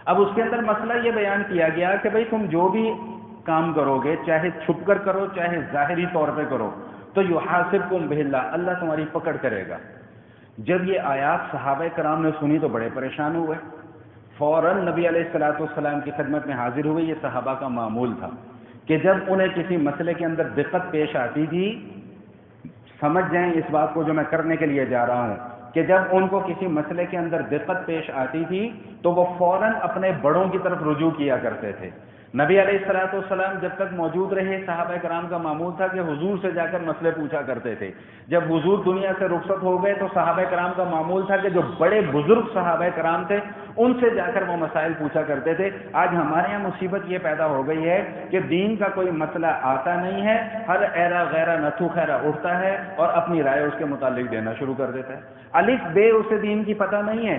اب اس کے اندر مسئلہ یہ بیان کیا گیا کہ بھئی تم جو بھی کام کرو گے، چاہے چھپ کر کرو چاہے ظاہری طور پہ کرو، تو یحاسبکم بہ اللہ، اللہ تمہاری پکڑ کرے گا۔ جب یہ آیات صحابہ کرام نے سنی تو بڑے پریشان ہوئے، فوراً نبی علیہ الصلوۃ والسلام کی خدمت میں حاضر ہوئے۔ یہ صحابہ کا معمول تھا کہ جب انہیں کسی مسئلے کے اندر دقت پیش آتی تھی، سمجھ جائیں اس بات کو جو میں کرنے کے لیے جا رہا ہوں، کہ جب ان کو کسی مسئلے کے اندر دقت پیش آتی تھی تو وہ فوراً اپنے بڑوں کی طرف رجوع کیا کرتے تھے۔ نبی علیہ الصلوۃ والسلام جب تک موجود رہے، صحابہ کرام کا معمول تھا کہ حضور سے جا کر مسئلے پوچھا کرتے تھے۔ جب حضور دنیا سے رخصت ہو گئے تو صحابہ کرام کا معمول تھا کہ جو بڑے بزرگ صحابہ کرام تھے ان سے جا کر وہ مسائل پوچھا کرتے تھے۔ آج ہمارے یہاں مصیبت یہ پیدا ہو گئی ہے کہ دین کا کوئی مسئلہ آتا نہیں ہے، ہر ایرا غیرہ نتھو خیرہ اٹھتا ہے اور اپنی رائے اس کے متعلق دینا شروع کر دیتا ہے۔ الف بے اسے دین کی پتہ نہیں ہے،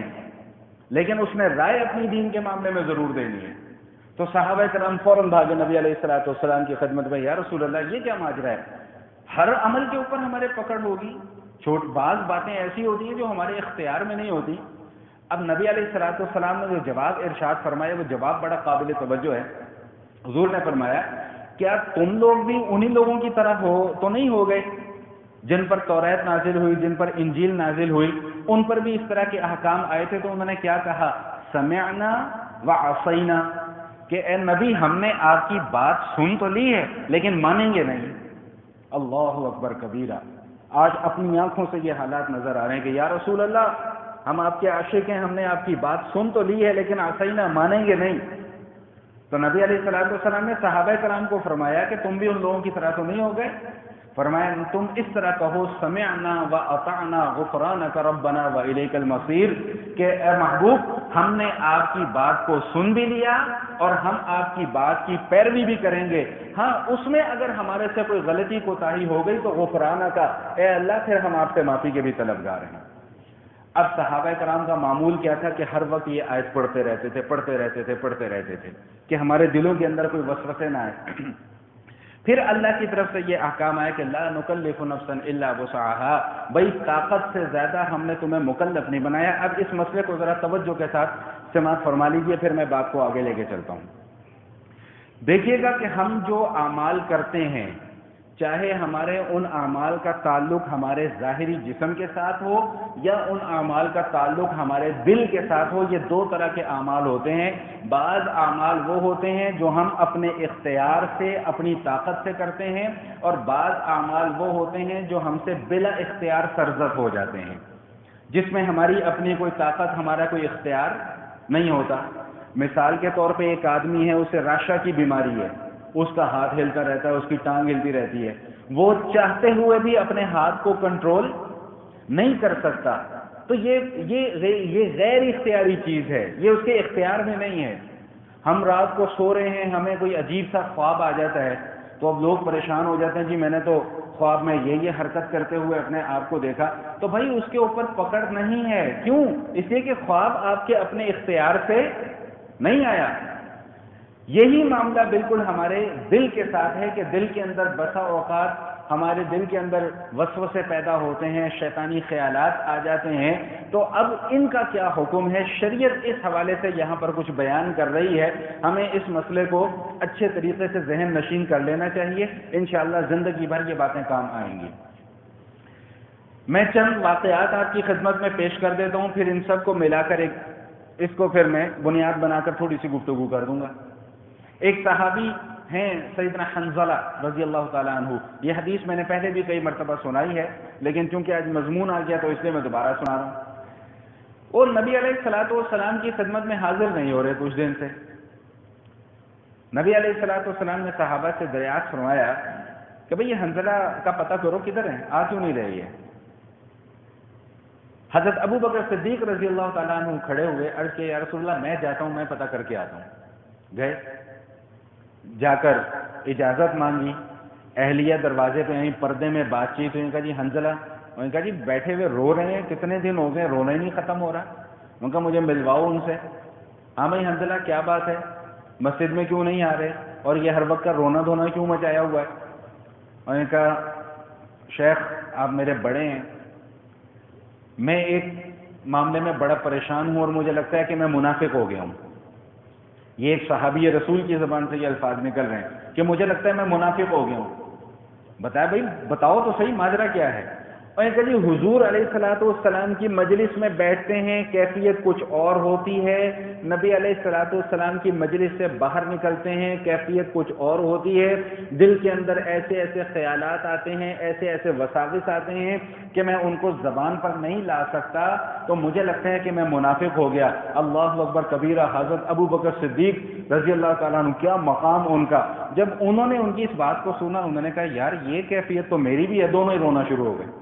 لیکن اس نے رائے اپنی دین کے معاملے میں ضرور دینی ہے۔ تو صحابہ کرام فوراً بھاگے نبی علیہ الصلوۃ والسلام کی خدمت میں، یا رسول اللہ یہ کیا ماجرا ہے؟ ہر عمل کے اوپر ہمارے پکڑ ہوگی، بعض باتیں ایسی ہوتی ہیں جو ہمارے اختیار میں نہیں ہوتی۔ اب نبی علیہ الصلوۃ والسلام نے جو جواب ارشاد فرمایا وہ جواب بڑا قابل توجہ ہے۔ حضور نے فرمایا کیا تم لوگ بھی انہی لوگوں کی طرح ہو تو نہیں ہو گئے جن پر توریت نازل ہوئی، جن پر انجیل نازل ہوئی، ان پر بھی اس طرح کے احکام آئے تھے تو انہوں نے کیا کہا؟ سمعنا وعصینا، کہ اے نبی ہم نے آپ کی بات سن تو لی ہے لیکن مانیں گے نہیں۔ اللہ اکبر کبیرہ، آج اپنی آنکھوں سے یہ حالات نظر آ رہے ہیں کہ یا رسول اللہ ہم آپ کے عاشق ہیں، ہم نے آپ کی بات سن تو لی ہے لیکن عصینا، مانیں گے نہیں۔ تو نبی علیہ الصلوۃ والسلام نے صحابہ کرام کو فرمایا کہ تم بھی ان لوگوں کی طرح تو نہیں ہو گئے؟ فرمایا تم اس طرح کہو سمعنا واطعنا غفرانک ربنا والیک المصیر، کہ اے محبوب ہم نے آپ کی بات کو سن بھی لیا اور ہم آپ کی بات کی پیروی بھی کریں گے، ہاں اس میں اگر ہمارے سے کوئی غلطی کوتاہی ہو گئی تو غفرانک، اے اللہ پھر ہم آپ سے معافی کے بھی طلبگار ہیں۔ اب صحابہ کرام کا معمول کیا تھا کہ ہر وقت یہ آیت پڑھتے رہتے تھے کہ ہمارے دلوں کے اندر کوئی وسوسے نہ آئے۔ پھر اللہ کی طرف سے یہ احکام آیا کہ لا نکلف نفسا الا وسعها، بھائی طاقت سے زیادہ ہم نے تمہیں مکلف نہیں بنایا۔ اب اس مسئلے کو ذرا توجہ کے ساتھ سماعت فرما لیجیے، پھر میں بات کو آگے لے کے چلتا ہوں۔ دیکھیے گا کہ ہم جو اعمال کرتے ہیں، چاہے ہمارے ان اعمال کا تعلق ہمارے ظاہری جسم کے ساتھ ہو یا ان اعمال کا تعلق ہمارے دل کے ساتھ ہو، یہ دو طرح کے اعمال ہوتے ہیں۔ بعض اعمال وہ ہوتے ہیں جو ہم اپنے اختیار سے اپنی طاقت سے کرتے ہیں، اور بعض اعمال وہ ہوتے ہیں جو ہم سے بلا اختیار سرزد ہو جاتے ہیں، جس میں ہماری اپنی کوئی طاقت، ہمارا کوئی اختیار نہیں ہوتا۔ مثال کے طور پہ ایک آدمی ہے، اسے راشا کی بیماری ہے، اس کا ہاتھ ہلتا رہتا ہے، اس کی ٹانگ ہلتی رہتی ہے، وہ چاہتے ہوئے بھی اپنے ہاتھ کو کنٹرول نہیں کر سکتا، تو یہ غیر اختیاری چیز ہے، یہ اس کے اختیار میں نہیں ہے۔ ہم رات کو سو رہے ہیں، ہمیں کوئی عجیب سا خواب آ جاتا ہے تو اب لوگ پریشان ہو جاتے ہیں، جی میں نے تو خواب میں یہ حرکت کرتے ہوئے اپنے آپ کو دیکھا، تو بھائی اس کے اوپر پکڑ نہیں ہے۔ کیوں؟ اس لیے کہ خواب آپ کے اپنے اختیار سے نہیں آیا۔ یہی معاملہ بالکل ہمارے دل کے ساتھ ہے کہ دل کے اندر بسا اوقات ہمارے دل کے اندر وسوسے پیدا ہوتے ہیں، شیطانی خیالات آ جاتے ہیں، تو اب ان کا کیا حکم ہے؟ شریعت اس حوالے سے یہاں پر کچھ بیان کر رہی ہے۔ ہمیں اس مسئلے کو اچھے طریقے سے ذہن نشین کر لینا چاہیے، انشاءاللہ زندگی بھر یہ باتیں کام آئیں گی۔ میں چند واقعات آپ کی خدمت میں پیش کر دیتا ہوں، پھر ان سب کو ملا کر اس کو پھر میں بنیاد بنا کر تھوڑی سی گفتگو کر دوں گا۔ ایک صحابی ہیں سیدنا حنظلہ رضی اللہ تعالیٰ عنہ، یہ حدیث میں نے پہلے بھی کئی مرتبہ سنائی ہے، لیکن چونکہ آج مضمون آ گیا تو اس لیے میں دوبارہ سنا رہا ہوں۔ اور نبی علیہ الصلوۃ والسلام کی خدمت میں حاضر نہیں ہو رہے کچھ دن سے۔ نبی علیہ الصلوۃ والسلام نے صحابہ سے دریافت فرمایا کہ بھئی یہ حنظلہ کا پتہ کرو کدھر ہیں، آ کیوں نہیں رہی ہے؟ حضرت ابو بکر صدیق رضی اللہ تعالیٰ عنہ کھڑے ہوئے، عرض کیا یا رسول اللہ میں جاتا ہوں، میں پتہ کر کے آتا ہوں۔ گئے، جا کر اجازت مانگی، اہلیہ دروازے پہ آئیں، پردے میں بات چیت ہوئی، کہا جی حنظلہ، انہوں نے کہا جی بیٹھے ہوئے رو رہے ہیں، کتنے دن ہو گئے، رونا ہی نہیں ختم ہو رہا۔ انہوں نے کہا مجھے ملواؤ ان سے۔ ہاں بھائی حنظلہ کیا بات ہے، مسجد میں کیوں نہیں آ رہے اور یہ ہر وقت کا رونا دھونا کیوں مچایا ہوا ہے؟ انہوں نے کہا شیخ آپ میرے بڑے ہیں، میں ایک معاملے میں بڑا پریشان ہوں اور مجھے لگتا ہے کہ میں منافق ہو گیا ہوں۔ یہ ایک صحابی رسول کی زبان سے یہ الفاظ نکل رہے ہیں کہ مجھے لگتا ہے میں منافق ہو گیا ہوں۔ بتایا بھائی بتاؤ تو صحیح ماجرا کیا ہے؟ اور یہ کہ جی حضور علیہ الصلوۃ والسلام کی مجلس میں بیٹھتے ہیں کیفیت کچھ اور ہوتی ہے، نبی علیہ الصلوۃ والسلام کی مجلس سے باہر نکلتے ہیں کیفیت کچھ اور ہوتی ہے، دل کے اندر ایسے ایسے خیالات آتے ہیں، ایسے ایسے وساوس آتے ہیں کہ میں ان کو زبان پر نہیں لا سکتا، تو مجھے لگتا ہے کہ میں منافق ہو گیا۔ اللہ اکبر کبیرہ۔ حضرت ابو بکر صدیق رضی اللہ تعالیٰ عنہ، کیا مقام ان کا، جب انہوں نے ان کی اس بات کو سنا انہوں نے کہا یار یہ کیفیت تو میری بھی ہے، دونوں ہی رونا شروع ہو گئے۔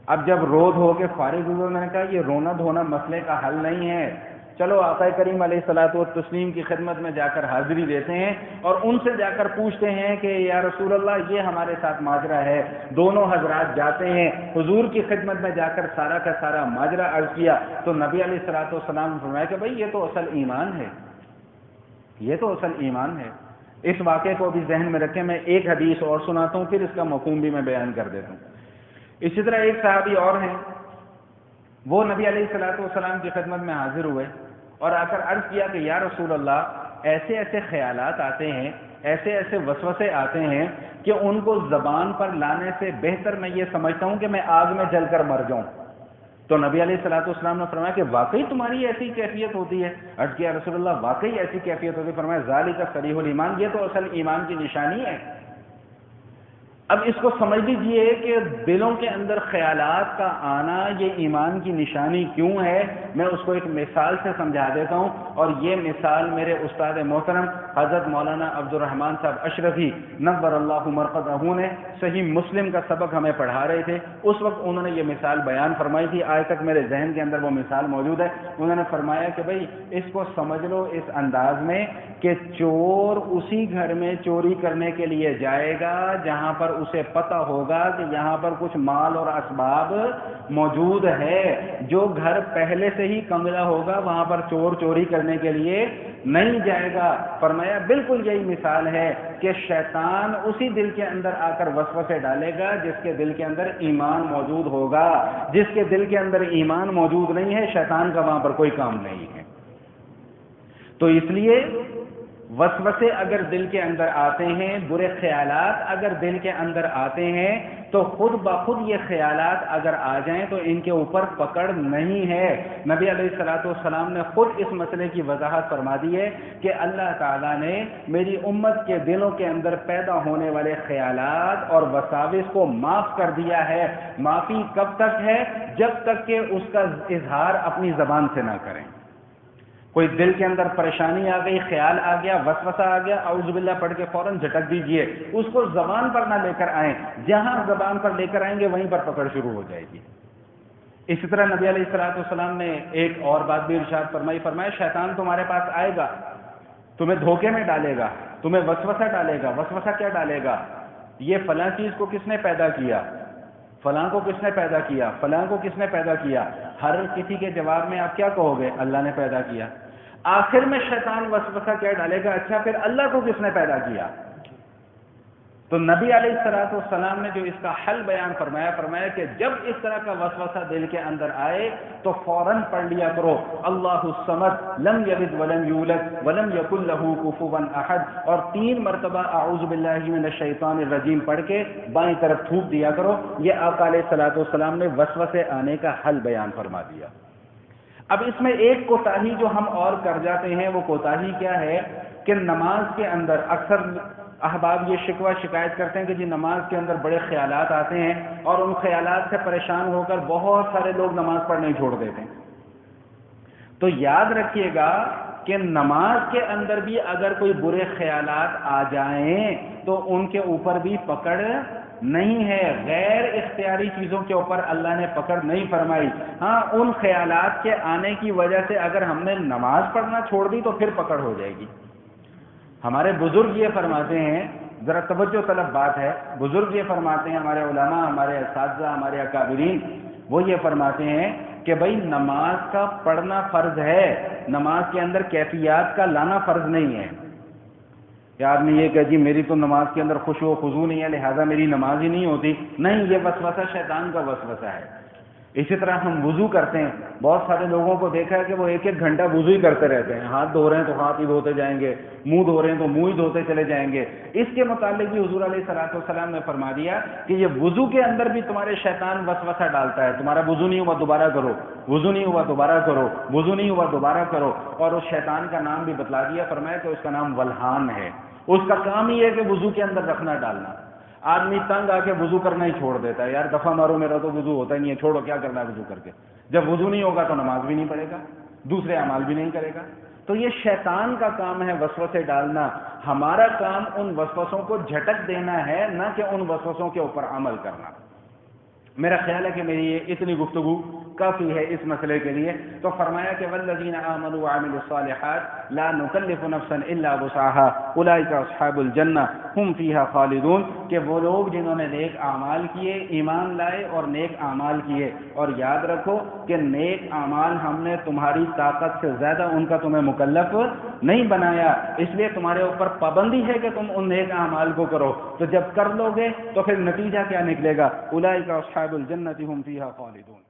اب جب رو دھو کے فارغ ہوئے میں نے کہا یہ رونا دھونا مسئلے کا حل نہیں ہے، چلو آقا کریم علیہ الصلوۃ والتسلیم کی خدمت میں جا کر حاضری دیتے ہیں اور ان سے جا کر پوچھتے ہیں کہ یا رسول اللہ یہ ہمارے ساتھ ماجرا ہے۔ دونوں حضرات جاتے ہیں حضور کی خدمت میں جا کر سارا کا سارا ماجرا عرض کیا تو نبی علیہ الصلوۃ والسلام نے فرمایا کہ بھائی یہ تو اصل ایمان ہے، یہ تو اصل ایمان ہے۔ اس واقعے کو بھی ذہن میں رکھیں، میں ایک حدیث اور سناتا ہوں پھر اس کا مفہوم بھی میں بیان کر دیتا ہوں۔ اسی طرح ایک صحابی اور ہیں، وہ نبی علیہ الصلوۃ والسلام کی خدمت میں حاضر ہوئے اور آ کر عرض کیا کہ یا رسول اللہ ایسے ایسے خیالات آتے ہیں، ایسے ایسے وسوسے آتے ہیں کہ ان کو زبان پر لانے سے بہتر میں یہ سمجھتا ہوں کہ میں آگ میں جل کر مر جاؤں۔ تو نبی علیہ الصلوۃ والسلام نے فرمایا کہ واقعی تمہاری ایسی کیفیت ہوتی ہے؟ عرض کیا رسول اللہ واقعی ایسی کیفیت ہوتی ہے؟ فرمایا ذالک صریح الایمان، یہ تو اصل ایمان کی نشانی ہے۔ اب اس کو سمجھ لیجئے کہ دلوں کے اندر خیالات کا آنا یہ ایمان کی نشانی کیوں ہے، میں اس کو ایک مثال سے سمجھا دیتا ہوں، اور یہ مثال میرے استاد محترم حضرت مولانا عبد الرحمن صاحب اشرفی نور اللہ مرقدہ نے صحیح مسلم کا سبق ہمیں پڑھا رہے تھے، اس وقت انہوں نے یہ مثال بیان فرمائی تھی، آج تک میرے ذہن کے اندر وہ مثال موجود ہے۔ انہوں نے فرمایا کہ بھائی اس کو سمجھ لو اس انداز میں کہ چور اسی گھر میں چوری کرنے کے لیے جائے گا جہاں پر اسے پتہ ہوگا کہ یہاں پر کچھ مال اور اسباب موجود ہے۔ جو گھر پہلے سے ہی کنگلا ہوگا وہاں پر چور چوری کرنے کے لیے نہیں جائے گا۔ فرمایا بالکل یہی مثال ہے کہ شیطان اسی دل کے اندر آ کر وسوسے ڈالے گا جس کے دل کے اندر ایمان موجود ہوگا، جس کے دل کے اندر ایمان موجود نہیں ہے شیطان کا وہاں پر کوئی کام نہیں ہے۔ تو اس لیے وسوسے اگر دل کے اندر آتے ہیں، برے خیالات اگر دل کے اندر آتے ہیں تو خود بخود یہ خیالات اگر آ جائیں تو ان کے اوپر پکڑ نہیں ہے۔ نبی علیہ الصلوۃ والسلام نے خود اس مسئلے کی وضاحت فرما دی ہے کہ اللہ تعالیٰ نے میری امت کے دلوں کے اندر پیدا ہونے والے خیالات اور وساوس کو معاف کر دیا ہے۔ معافی کب تک ہے؟ جب تک کہ اس کا اظہار اپنی زبان سے نہ کریں۔ کوئی دل کے اندر پریشانی آ گئی، خیال آ گیا، وسوسہ آ گیا، اعوذ باللہ پڑھ کے فوراً جھٹک دیجئے، اس کو زبان پر نہ لے کر آئیں، جہاں زبان پر لے کر آئیں گے وہیں پر پکڑ شروع ہو جائے گی۔ اسی طرح نبی علیہ الصلوۃ والسلام نے ایک اور بات بھی ارشاد فرمائی، فرمایا شیطان تمہارے پاس آئے گا، تمہیں دھوکے میں ڈالے گا، تمہیں وسوسہ ڈالے گا۔ وسوسہ کیا ڈالے گا؟ یہ فلاں چیز کو کس نے پیدا کیا، فلاں کو کس نے پیدا کیا، فلاں کو کس نے پیدا کیا۔ ہر کسی کے جواب میں آپ کیا کہو گے؟ اللہ نے پیدا کیا۔ آخر میں شیطان وسوسہ کیا ڈالے گا؟ اچھا پھر اللہ کو کس نے پیدا کیا؟ تو نبی علیہ الصلوۃ والسلام نے جو اس کا حل بیان فرمایا، فرمایا کہ جب اس طرح کا وسوسہ دل کے اندر آئے تو فوراً پڑھ لیا کرو اللہ الصمد لم یلد ولم یولد ولم یکن لہ کفوا احد، اور 3 مرتبہ اعوذ باللہ من الشیطان الرجیم پڑھ کے بائیں طرف تھوک دیا کرو۔ یہ آقا علیہ الصلوۃ والسلام نے وسوسے آنے کا حل بیان فرما دیا۔ اب اس میں ایک کوتاہی جو ہم اور کر جاتے ہیں، وہ کوتاہی کیا ہے کہ نماز کے اندر اکثر احباب یہ شکوہ شکایت کرتے ہیں کہ جی نماز کے اندر بڑے خیالات آتے ہیں اور ان خیالات سے پریشان ہو کر بہت سارے لوگ نماز پڑھنا ہی چھوڑ دیتے ہیں۔ تو یاد رکھیے گا کہ نماز کے اندر بھی اگر کوئی برے خیالات آ جائیں تو ان کے اوپر بھی پکڑ نہیں ہے، غیر اختیاری چیزوں کے اوپر اللہ نے پکڑ نہیں فرمائی۔ ہاں ان خیالات کے آنے کی وجہ سے اگر ہم نے نماز پڑھنا چھوڑ دی تو پھر پکڑ ہو جائے گی۔ ہمارے بزرگ یہ فرماتے ہیں، ذرا توجہ طلب بات ہے، بزرگ یہ فرماتے ہیں، ہمارے علماء، ہمارے اساتذہ، ہمارے اکابرین، وہ یہ فرماتے ہیں کہ بھائی نماز کا پڑھنا فرض ہے، نماز کے اندر کیفیات کا لانا فرض نہیں ہے۔ کہ آدمی یہ کہ جی میری تو نماز کے اندر خشوع و خضوع نہیں ہے لہذا میری نماز ہی نہیں ہوتی، نہیں، یہ وسوسہ شیطان کا وسوسہ ہے۔ اسی طرح ہم وضو کرتے ہیں، بہت سارے لوگوں کو دیکھا ہے کہ وہ ایک ایک گھنٹہ وضو ہی کرتے رہتے ہیں، ہاتھ دھو رہے ہیں تو ہاتھ ہی دھوتے جائیں گے، منہ دھو رہے ہیں تو منہ ہی دھوتے چلے جائیں گے۔ اس کے متعلق بھی حضور علیہ الصلوۃ والسلام نے فرما دیا کہ یہ وضو کے اندر بھی تمہارے شیطان وسوسہ ڈالتا ہے، تمہارا وضو نہیں ہوا دوبارہ کرو، وضو نہیں ہوا دوبارہ کرو، وضو نہیں ہوا دوبارہ کرو، اور اس شیطان کا نام بھی بتلا دیا، فرمایا کہ اس کا نام ولہان ہے، اس کا کام ہی ہے کہ وضو کے اندر رکھنا ڈالنا۔ آدمی تنگ آ کے وضو کرنا ہی چھوڑ دیتا ہے، یار دفعہ مارو، میرا تو وضو ہوتا ہی نہیں ہے، چھوڑو کیا کرنا ہے وضو کر کے۔ جب وضو نہیں ہوگا تو نماز بھی نہیں پڑھے گا، دوسرے اعمال بھی نہیں کرے گا۔ تو یہ شیطان کا کام ہے وسوسے ڈالنا، ہمارا کام ان وسوسوں کو جھٹک دینا ہے، نہ کہ ان وسوسوں کے اوپر عمل کرنا۔ میرا خیال ہے کہ میری یہ اتنی گفتگو کافی ہے اس مسئلے کے لیے۔ تو فرمایا کہ والذین آمنوا وعملوا الصالحات لا نکلف نفسا الا وسعها اولئک اصحاب الجنہ ہم فیہا خالدون، کہ وہ لوگ جنہوں نے نیک اعمال کیے، ایمان لائے اور نیک اعمال کیے، اور یاد رکھو کہ نیک اعمال ہم نے تمہاری طاقت سے زیادہ ان کا تمہیں مکلف نہیں بنایا، اس لیے تمہارے اوپر پابندی ہے کہ تم ان نیک اعمال کو کرو۔ تو جب کر لو گے تو پھر نتیجہ کیا نکلے گا؟ اولئک اصحاب الجنہ ہم فیہا خالدون۔